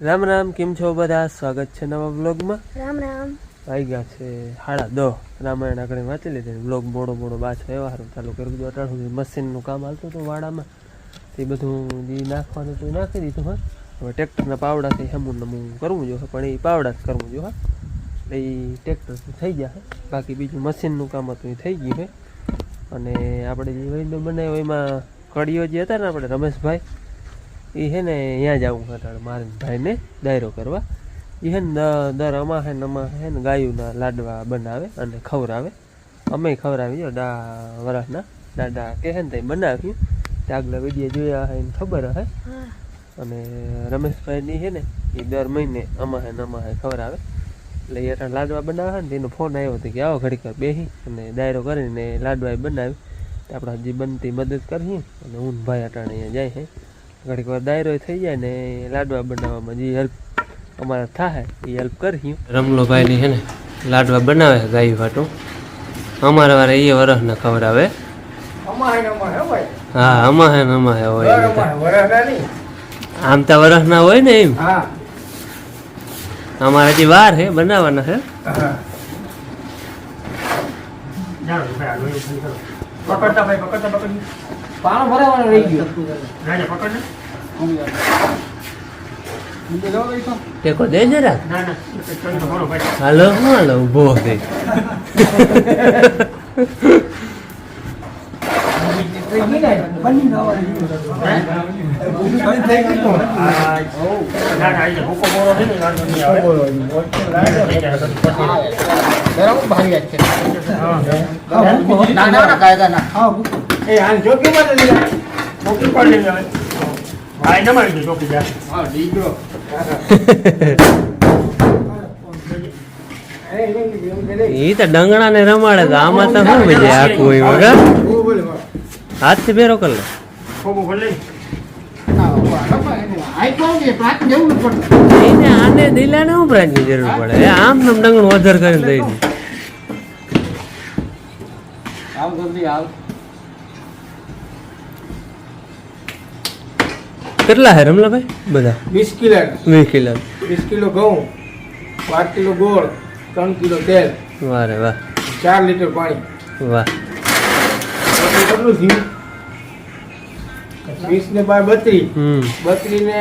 રામ રામ, કેમ છો બધા? સ્વાગત છે નવા વ્લોગમાં. રામ રામ. આવી ગયા છે 10:30. રામાયણ આગળ વાંચી લીધી. વ્લોગ મોડો પાછો એવા સારું ચાલુ કરી દીધું. અટાણ સુધી મશીનનું કામ હાલતું હતું વાડામાં, તે બધું જે નાખવાનું હતું નાખી દીધું. હા, હવે ટ્રેક્ટરના પાવડાથી હમું નમું કરવું જોઈએ, પણ એ પાવડા જ કરવું જોઈએ. હા, એટલે એ ટ્રેક્ટરથી થઈ ગયા. બાકી બીજું મશીનનું કામ હતું એ થઈ ગયું છે. અને આપણે જે વૈંદો બનાવ્યો એમાં કડીઓ જે હતા ને આપણે રમેશભાઈ, એ છે ને અહીંયા જ આવું હતા મારે ભાઈને દાયરો કરવા. એ છે ને દર અમાહે ને ગાયુંના લાડવા બનાવે અને ખવડાવે. અમે ખવડાવી વરસના દાદા કહે ને ત્યાં બનાવ્યું. તે આગલા વિડીયો જોયા હે એને ખબર હે. અને રમેશભાઈની છે ને એ દર મહિને અમાહે ખવડાવે. એટલે એ લાડવા બનાવે ને એનો ફોન આવ્યો હતો કે આવો ઘડીક બેસી અને દાયરો કરીને લાડવા બનાવી. આપણે હજી બનતી મદદ કરીએ અને હું ભાઈ અટાણે અહીંયા જાય છે. ઘડીક વાર દાયરો થઈ જાય ને લાડવા બનાવવામાં જે હેલ્પ અમારે થાય એ હેલ્પ કરીએ. રમલોભાઈની છે ને લાડવા બનાવે ગાય વાટું. અમારે વારે એ વરસના ખવડાવે. હા, અમાહે હોય. આમ તો વરસના હોય ને એમ. અમારે હજી વાર છે બનાવવાના છે. ટેકો દે જરા. હાલો હાલો ઉભો દે. ઈ તો ડંગણા ને રમાડે તો આમાં તો શું મજા આખું હોય વગર હાથ થી બેરો કર લે. આને દિલા ને ઉપરાંત ની જરૂર પડે. આમ નમ ડંગણું વધાર કરીને દઈ દે. કેટલા હે રમલાભાઈ? બધા 20 કિલો. 20 કિલો ઘઉં, 5 કિલો ગોળ, 3 કિલો તેલ. વાહ રે વાહ. 4 લીટર પાણી. વાહ. કેટલું થયું? 20 ને 32. 32 ને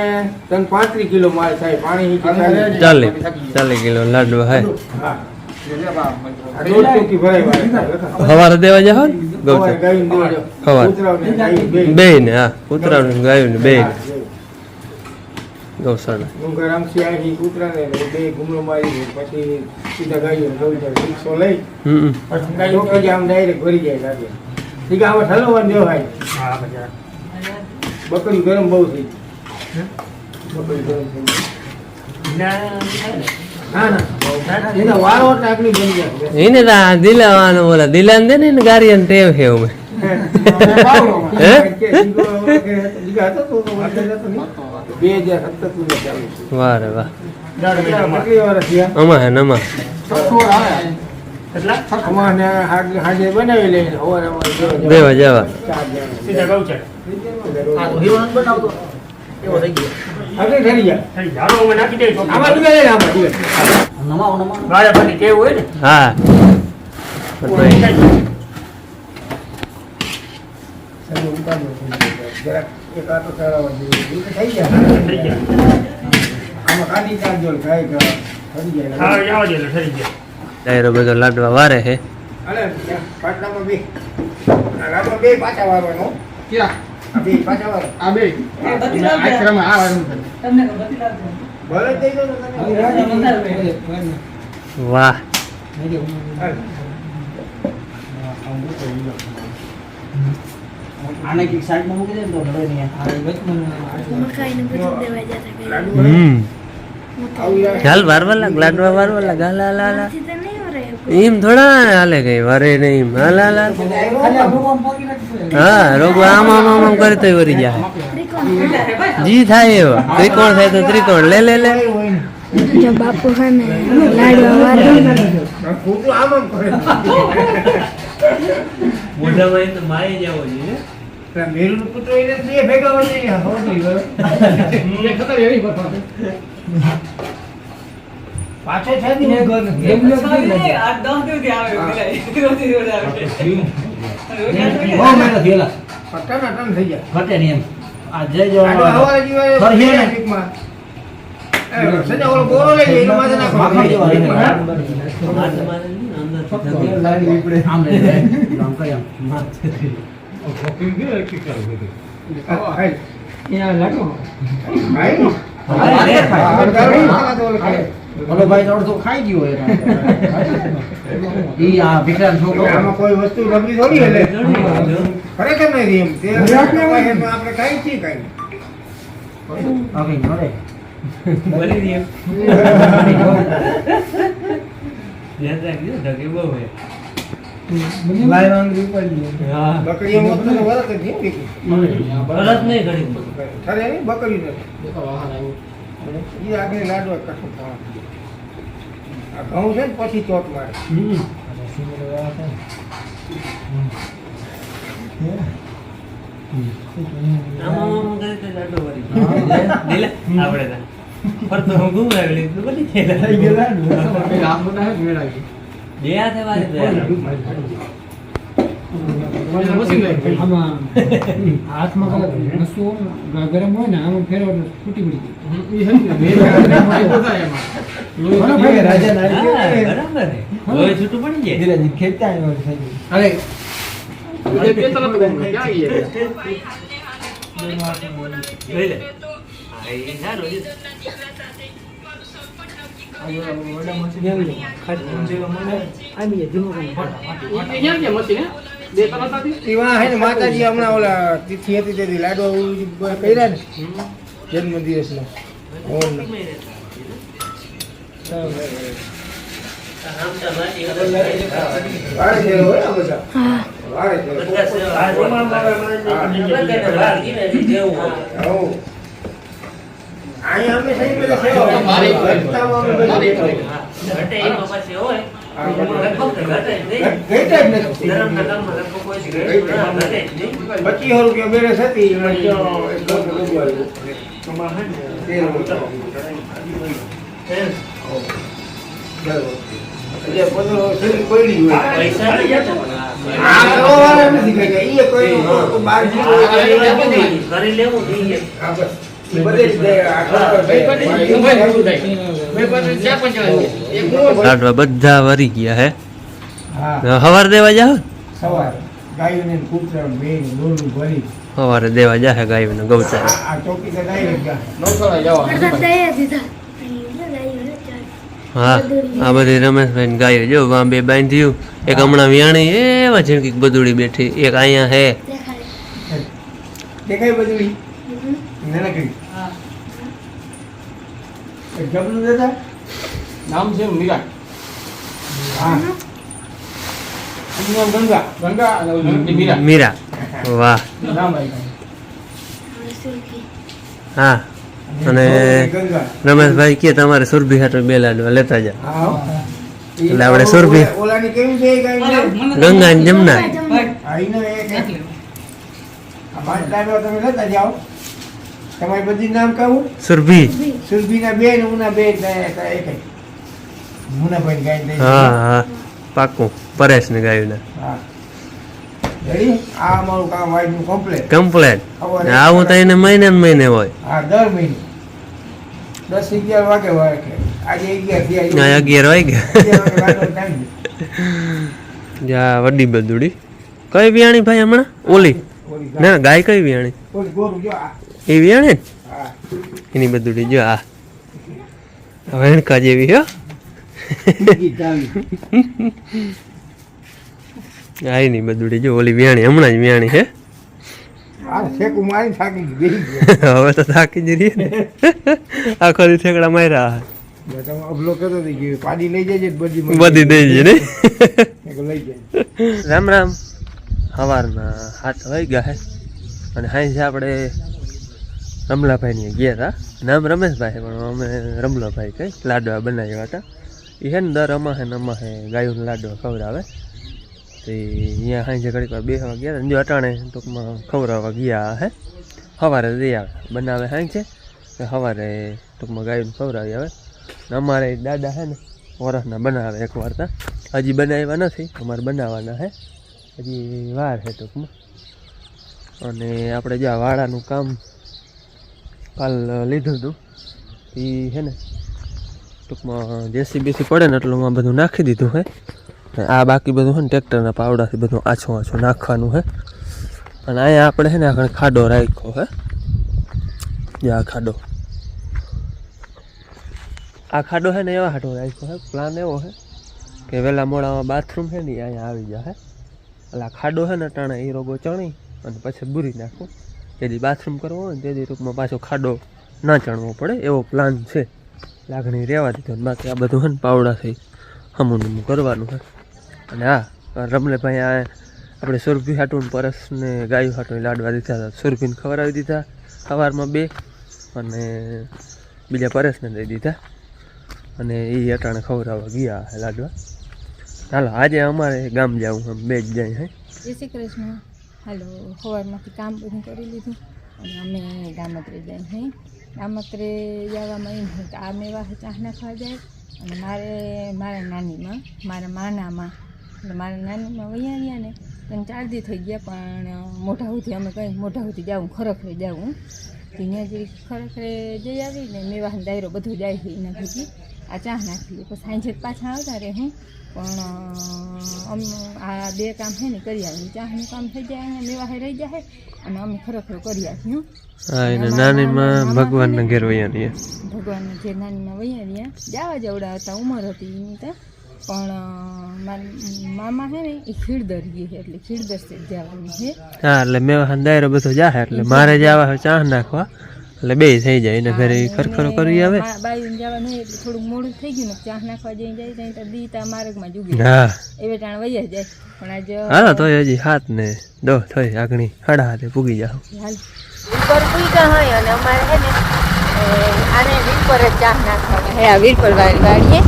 35 કિલો માલ થાય. પાણી 40 કિલો લાડવા હે. હવારે દેવા જાવ બે ને. હા, કૂતરા ને ગાયું ને બે ગૌશાળા. બકરી ગરમ બહુ થઈ. બકરી ગરમ થઈ. એને દિલાવાનું બોલા દિલાન દે ને ગારિયન ટેવ છે અમે. વાહ રે વાહ. અમા હે નમા દેવા જવા. હા, ડાયરો બધો લાડવા વારે છે. વાહ. ચાલ વારવા લાગ લાડવા વારવા લાગ. હાલ એમ થોડા હાલે કઈ વરે નહીં. હાલ હાલ. હા, રોગો આમ આમ આમ કરતો વરી જાય. જી થાય એવો ત્રિકોણ થાય તો ત્રિકોણ લે લે લે. જો બાપુ હે ને લાડવા વારે મોઢામાં તો માય જાવો જોઈએ. મેરું પુત્ર એને બે ભેગા હોય ને હોતી ખબર એવી વાત. પાછો છે ને ઘર નથી બહુ મહેનત થયેલા ટન થઈ જાય ઘટે નહીં એમ આ જય જો હવારે જીવાય ઠીકમાં સજા ઓલો બોરો લઈ લે એનો માથે નાખો માખણ જેવા લાઈન નીકળે આમ લે આમ કરી આમ માથે શોપિંગ કે કી કરો હાય યા લાગો હાય નો બોલો ભાઈ તો ખાઈ ગયો ઈ આ વિક્રાંત છોકરો આમાં કોઈ વસ્તુ રબડી થોડી એટલે ખરેખર નહીં એમ તે આપણે ખાઈ છીએ કાઈ ઓકે નોરે બોલી દે યાદ રાખજો ધકે બહુ હે લાઈવ આંગળી પડી હા બકરી મોત તો વરત છે દીકી વરત નહીં ઘડી ખરે નહીં બકરી ને દેખો વાહન આવ્યો ઈ આગળ લાડો કશું આ ઘઉં છે ને પછી ચોટ મારે હાથમાં ગરમ હોય ને આમાં ફેરવા ફૂટી પડી માતાજી હમણાં ઓલા તિથિ હતી તેથી લાડવા કર્યા ને જન્મ દિવસ ના ₹25 બેરેસ હતી લાડવા બધા વરી ગયા હે હવાર દેવા જાવ સવારે દેવા જાહે ગાયોને ગૌચાર હા આ બધી રમેશભાઈ ને ગાયો જો આ બે બાંધ્યું એક હમણાં વિયાણી એવા ઝીણકી બધુડી બેઠી એક અહીંયા હે દેખાય બધુડી નાનકડી જબલું દેતા નામ છે મીરા હા નામ ગંગા ગંગા મીરા મીરા વાહ નામ આવી હા અને રમેશભાઈ કે તમારે સુરભી હાટો બે લાડવા લેતા જાઓ એટલે આપણે સુરભી ઓલાની કેવું છે ગંગા ને જમના આઈનો એક આ પાંચ લાડવા તમે લેતા જાઓ તમારી બધી નામ કહું સુરભી સુરભીના બે ને ઉના બે એક મુના ભાઈ ગાય દે હા હા પાકું પરેશ ને ગાયું હા રેડી આ અમારું કામ વાઈડ નું કમ્પ્લેટ આવું તો એને મહિને ને મહિને હોય હા દર મહિને 10-11 વાગે હોય આજે 11 વાગ્યા જા વડી બદુડી કઈ વિયાણી ભાઈ હમણાં ઓલી ના ગાય કઈ વિયાણી એ વિયાણી ને એની બદુડી જો આ વેણકા જેવી હો ગાય ની બદુડી જો ઓલી વિયાણી હમણાં જ વિયાણી હે હવે તો થાકી જ રહી ને આખો દી ઠેકડા માર્યા બધી દઈ છે ને રામ રામ સવારના 7 વાગ્યા હે અને હાઈ છે આપણે રમલાભાઈ ની ગયા હતા નામ રમેશભાઈ પણ અમે રમલાભાઈ કઈ લાડવા બનાવ્યા હતા એ હે ને દર અમાહે ગાયોને લાડવા ખવડાવે તો અહીંયા હાઈ ઘડીક વાર બેસવા ગયા હતા જો અટાણે ટૂંકમાં ખવડાવવા ગયા હે સવારે દઈ આવે બનાવે હાઈ છે સવારે ટૂંકમાં ગાયને ખવડાવી આવે ને અમારે દાદા છે ને વરસના બનાવે એકવાર ત્યાં હજી બનાવ્યા નથી અમારે બનાવવાના છે હજી વાર છે ટૂંકમાં અને આપણે જે આ વાડાનું કામ કાલ લીધું હતું એ છે ને ટૂંકમાં જેસીબીસી પડે ને એટલું આ બધું નાખી દીધું છે આ બાકી બધું છે ને ટ્રેક્ટરના પાવડાથી બધું આછું નાખવાનું છે અને અહીંયા આપણે છે ને આગળ ખાડો રાખ્યો છે જે આ ખાડો છે ને એવા હાટો રાખ્યો છે પ્લાન એવો છે કે વહેલા મોડામાં બાથરૂમ છે ને અહીંયા આવી જાય એટલે આ ખાડો છે ને ટાણે એ રોગો ચણી અને પછી બુરી નાખું જેથી બાથરૂમ કરવો હોય ને તેથી ટૂંકમાં પાછો ખાડો ના ચણવો પડે એવો પ્લાન છે લાગણી રહેવા દીધો બાકી આ બધું છે ને પાવડાથી હમું કરવાનું છે અને હા રમલેભાઈ આ આપણે સુરભી હાટું પરસને ગાયું હાટું લાડવા દીધા હતા સુરભીને ખવડાવી દીધા સવારમાં 2 અને બીજા પરેશને દઈ દીધા અને એ અટાણે ખવડાવવા ગયા લાડવા ચાલો આજે અમારે ગામ જવું આમ 2 જ જાય હે જય શ્રી કૃષ્ણ. હાલો સવારમાંથી કામ બધું કરી લીધું અને અમે ગામત્રે જાય હે ગામત્રે જવામાં એમ હોય કે આ મેવા ચા નાખવા જાય અને મારા નાનીમાં મારા માનામાં એટલે મારા નાનીમાં વૈયા ગયા ને તેને 4 દી થઈ ગયા પણ મોઢા સુધી અમે કંઈ મોઢા સુધી જાઉં ખરેખરે જાઉં ત્યાં જે ખરેખરે જઈ આવી ને મેવાહનો દાયરો બધો જાય છે એના ભેગી આ ચા નાખી લે પછી સાંજે પાછા આવતા રહે હું પણ આ 2 કામ છે ને કરી આવી ચાનું કામ થઈ જાય અહીંયા મેવાહે રહી જાય અને અમે ખરેખર કરી આવીશું હા એને નાનીમાં ભગવાનના ઘેર વૈયા ભગવાનના ઘેર નાનીમાં વૈયા જવા જવડા હતા ઉંમર હતી એની તો પણ મારા મામા છે ને એ ખીડદર ગઈ છે એટલે ખીડદર से જવાનું છે હા એટલે મેવાહનો દાયરો બધો જાય એટલે મારે જવા ચા નાખવા એટલે 2 થઈ જાય એને ફેર ખરખરો કરી આવે બાયું જવાનું એટલે થોડુંક મોડું થઈ ગયું ને ચા નાખવા જઈ જાય ત્યાં તો દીતા માર્ગમાં જુગી હા એવે ટાણ વૈયા જાય પણ આજે હા તો હજી 7 ને 10 થઈ આગણી 7:30 પૂગી જાવ હાલ વીરપર પૂજા હોય અને અમારે છે ને આને વીરપર જ ચા નાખવાના હે આ વીરપર વાડીએ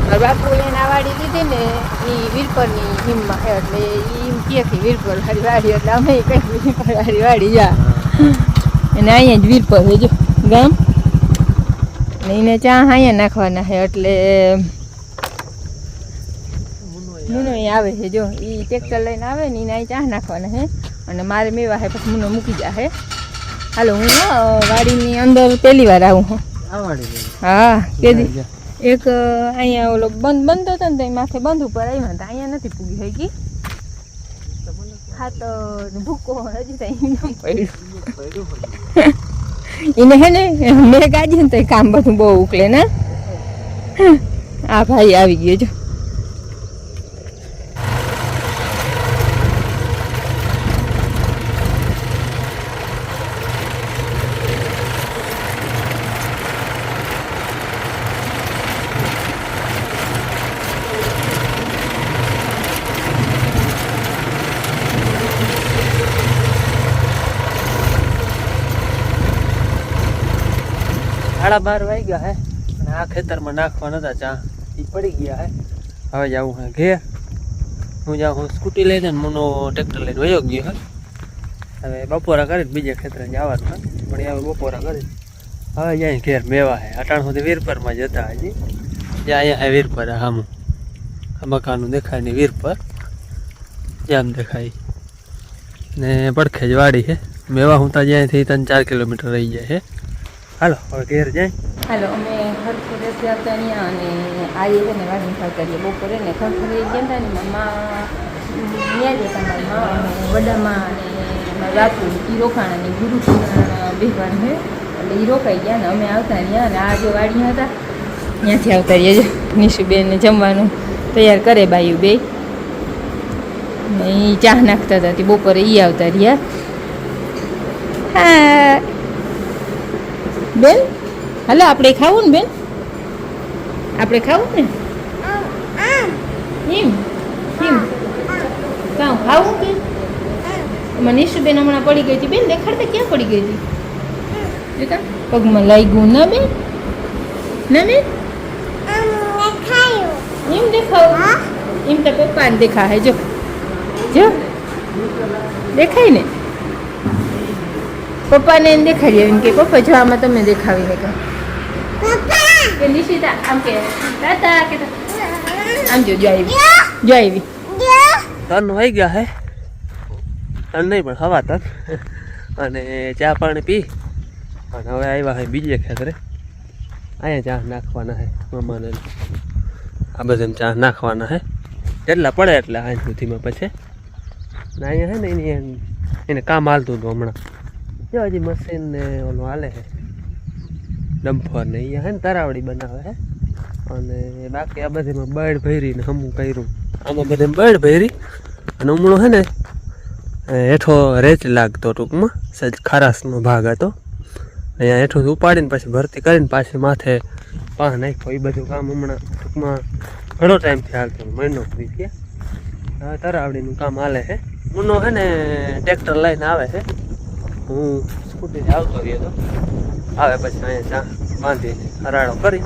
મારા બાપુ એને આ વાડી લીધી ને એ વીરપરની હિમમાં છે એટલે એમ કહે કે વીરપર વાળી વાડી એટલે અમે કંઈક વીરપર વાળી વાડી જા અને અહીંયા જ વીરપર છે જો ગામ ને એને ચા અહીંયા નાખવાના છે એટલે મુનો આવે છે જો એ ટ્રેક્ટર લઈને આવે ને એને અહીં ચા નાખવાના છે અને મારે મેવા છે પછી મુનો મૂકી જાય હાલો હું વાડીની અંદર પહેલી વાર આવું હું હા કેદી એક અહીંયા ઓલો બંધ હતો ને તો માથે બંધ ઉપર આવ્યા હતા અહીંયા નથી પૂગી થઈ ગઈ ખાતર ભૂકો હજી તો એમ પડ્યું એને હે ને મેં ગાજી ને તો કામ બધું બહુ ઉકલે ને આ ભાઈ આવી ગયો જો સાડા 12 વાગ્યા હે અને આ ખેતરમાં નાખવાના હતા ચા એ પડી ગયા હે હવે જાવું હે ઘેર હું જાઉં સ્કૂટી લઈને મનો ટ્રેક્ટર લઈને વયો ગયો હે હવે બપોરા કરીને બીજા ખેતરે જવાનું હે પણ હવે બપોરા કરી હવે જાય ઘેર મેવા હે અટાણ સુધી વીરપરમાં જતા હજી જ્યાં અહીંયા હે વીરપર હામું આ મકાનનું દેખાય ને વીરપર જામ દેખાય ને પડખે જ વાડી છે મેવા હું ત્યાં જ્યાંથી 3-4 કિલોમીટર રહી જાય છે હાલો હવે ઘેર જાય હાલો અમે ખરખરેથી આવતા રહ્યા અને આજે છે ને વાડીને ફરતા રહીએ બપોરે ને ખરખરે ગયા હતા ને મામા ત્યાં જતા મારા મા અને વડામાં અને મારા બાપુ એ રોકાણા ને ગુરુ બેહવાન છે એટલે એ રોકાઈ ગયા ને અમે આવતા રહ્યા અને આ જે વાડી હતા ત્યાંથી આવતા રહીએ છે નિશુબેનને જમવાનું તૈયાર કરે બાયું બે ને એ ચા નાખતા હતા તે બપોરે એ આવતા રહ્યા હા બેન હાલો આપણે ખાવું ને બેન આપણે ખાવું ને એમ એમ કાં ખાવું કે એમાં નિશુબેન હમણાં પડી ગઈ હતી બેન દેખાડતા ક્યાં પડી ગઈ હતી દેખા પગમાં લાગ્યું ના બેન ના બેન એમ દેખાવ એમ તો પપ્પાને દેખાય જો જો દેખાય ને પપ્પાને એને દેખાડી આવીને કે પપ્પા જો આમાં તમે દેખાવીને કહો કે નિશિતા આમ કે તાતા કે આમ જો આવી તન હોઈ ગયા હે તન નહીં પણ હવા તન અને ચા પાણી પી અને હવે આવ્યા હે બીજે ખેતરે અહીંયા ચા નાખવાના હે મમ્માને આ બધાને ચા નાખવાના હે જેટલા પડે એટલે આ સુધીમાં પછી ને અહીંયા હે ને એને કામ હાલતું હતું હમણાં જો હજી મશીન ને ઓલું હાલે છે ડમ્ફર ને અહીંયા હે ને તરાવડી બનાવે હે અને બાકી આ બધીમાં બળ ભરી ને હમું કર્યું આમાં બધે બળ ભરી અને હમણો હે ને હેઠો રેચ લાગતો ટૂંકમાં સજ ખારાશનો ભાગ હતો અહીંયા હેઠું ઉપાડીને પછી ભરતી કરીને પાછી માથે પાહ નાખ્યો એ બધું કામ હમણાં ટૂંકમાં ઘણો ટાઈમથી હાલતું મહિનો કરી ગયા હવે તરાવડીનું કામ હાલે છે મુનો હે ને ટ્રેક્ટર લઈને આવે છે હું સ્કૂટીથી આવતો રહ્યો હતો આવે પછી અહીંયા ચા બાંધીને હરાડો કરી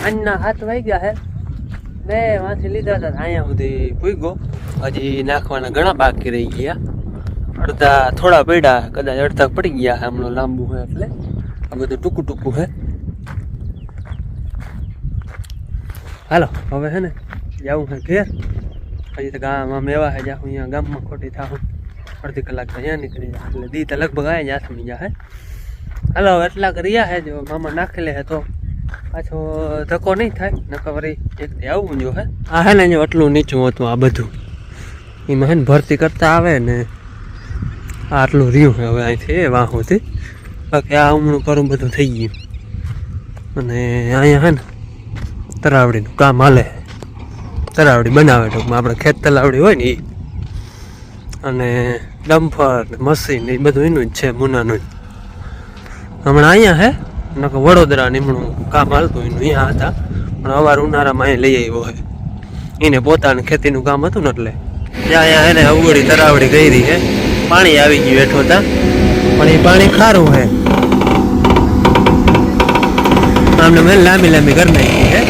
આજના 7 વાગ્યા હે બે વાંચી લીધા હતા અહીંયા સુધી પૂગ્યો હજી નાખવાના ઘણા બાકી રહી ગયા અડધા થોડા પડ્યા કદાચ અડધા પડી ગયા હમણાં લાંબુ હોય એટલે આ બધું ટૂંકું ટૂંકું છે હાલો હવે હે ને જાવું છે ઘેર હજી તો ગામમાં મેવા છે જાઉં અહીંયા ગામમાં ખોટી થાવું અડધી કલાક તો અહીંયા નીકળી જાય એટલે દી તો લગભગ આ જ હાથમી જાય હાલો એટલા કર્યા છે જો મામા નાખી લે તો પાછો ધક્કો નહીં થાય નકર વળી એક આવું જો હે આ હે ને જો આટલું નીચું હતું આ બધું એમાં હે ને ભરતી કરતા આવે ને આ આટલું રહ્યું છે હવે અહીંથી એ વાહુથી બાકી આ હમણું કરું બધું થઈ ગયું અને અહીંયા હે ને તરાવડીનું કામ હાલે તરાવડી બનાવે ટૂંકમાં આપણે ખેત તલાવડી હોય ને એ અને ડમ્ફર ને મશીન એ બધું એનું જ છે મુનાનું જ હમણાં અહીંયા હે નકર વડોદરા નીમણું કામ હાલતું એનું અહીંયા હતા પણ અવાર ઉનાળામાં અહીં લઈ આવ્યો હોય એને પોતાનું ખેતીનું કામ હતું ને એટલે ત્યાં અહીંયા એને અવગડી તરાવડી કરી છે પાણી આવી ગયું હેઠો હતા પણ એ પાણી ખારું છે આમને મેં લાંબી લાંબી કરી નાખી છે